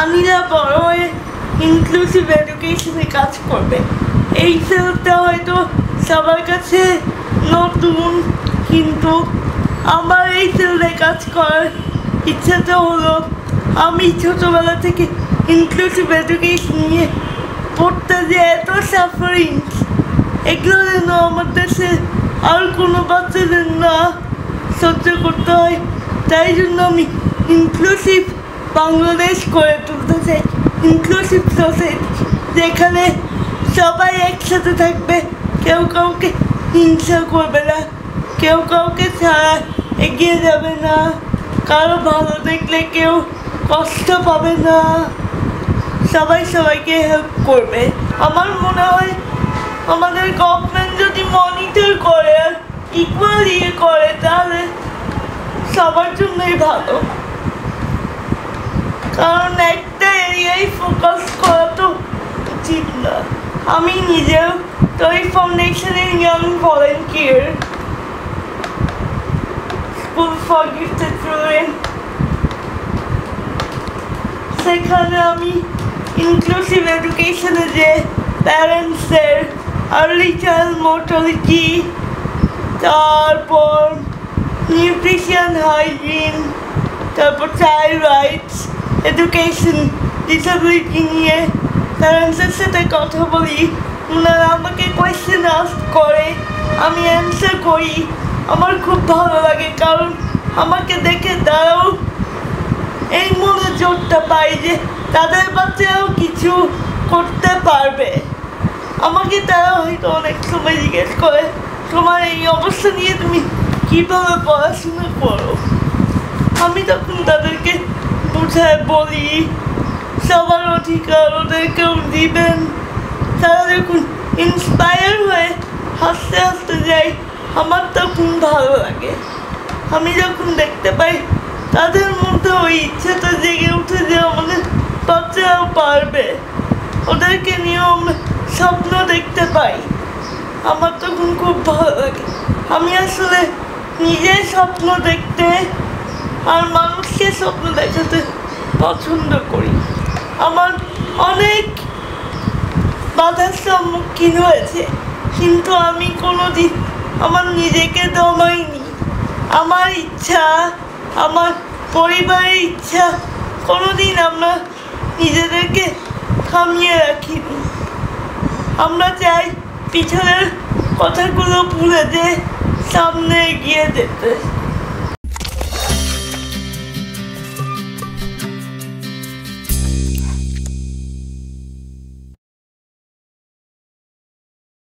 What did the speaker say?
আনিরা বড় হয়ে ইনক্লুসিভ এডুকেশনে কাজ করবে। এই ফিল্ডটা হয়তো সবার কাছে নতুন, কিন্তু আমার এই ফিল্ডে কাজ করার ইচ্ছাটা হলো আমি ছোটোবেলা থেকে ইনক্লুসিভ এডুকেশন নিয়ে পড়তে যে এত সাফারিং, এগুলো যেন আমার দেশে আর কোনো বাচ্চাদের না সহ্য করতে হয়। তাই জন্য আমি ইনক্লুসিভ বাংলাদেশ করে তুলতে চাই, ইনক্লুসিভ সোসাইটি, যেখানে সবাই একসাথে থাকবে, কেউ কাউকে হিংসা করবে না, কেউ কাউকে ছাড়া এগিয়ে যাবে না, কারো ভালো দেখলে কেউ কষ্ট পাবে না, সবাই সবাইকে হেল্প করবে। আমার মনে হয় আমাদের গভর্নমেন্ট যদি মনিটর করে আর ইকুয়াল করে তাহলে সবার জন্যই ভালো। কারণ একটা এরিয়ায় ফোকাস করা তো উচিত না। আমি নিজেও টয় ফাউন্ডেশনের young volunteer, school for gifted children. সেখানে আমি ইনক্লুসিভ এডুকেশনে যে প্যারেন্টসদের আর্লি চাইল্ড মর্টালিটি, তারপর নিউট্রিশন, হাইজিন, তারপর চাইল্ড রাইটস, এডুকেশন, ডিসেবিলিটি নিয়ে প্যারেন্টসের সাথে কথা বলি। ওনারা আমাকে কোয়েশ্চেন আস্ক করে, আমি অ্যান্সার করি। আমার খুব ভালো লাগে, কারণ আমাকে দেখে তারাও এই মনোযোগটা পায় যে তাদের বাচ্চারাও কিছু করতে পারবে। আমাকে তারা হয়তো অনেক সময় জিজ্ঞেস করে, তোমার এই অবস্থা নিয়ে তুমি কীভাবে পড়াশোনা করো? আমি তখন তাদেরকে বুঝায় বলি সবার অধিকার ওদেরকেও দিবেন। তারা যখন ইন্সপায়ার হয়ে হাসতে হাসতে যায়, আমার তখন ভালো লাগে। আমি যখন দেখতে পাই তাদের মধ্যে ওই ইচ্ছাটা জেগে উঠে যে আমাদের বাচ্চারাও পারবে, ওদেরকে নিয়েও আমরা স্বপ্ন দেখতে পাই, আমার তখন খুব ভালো লাগে। আমি আসলে নিজের স্বপ্ন দেখতে আর মানুষকে স্বপ্ন দেখাতে পছন্দ করি। আমার অনেক বাধার সম্মুখীন হয়েছে, কিন্তু আমি কোনোদিন আমার নিজেকে দমাইনি। আমার ইচ্ছা, আমার পরিবারের ইচ্ছা কোনোদিন আমরা নিজেদেরকে থামিয়ে রাখিনি। আমরা চাই পিছনের কথাগুলো ভুলে যে সামনে এগিয়ে যেতে।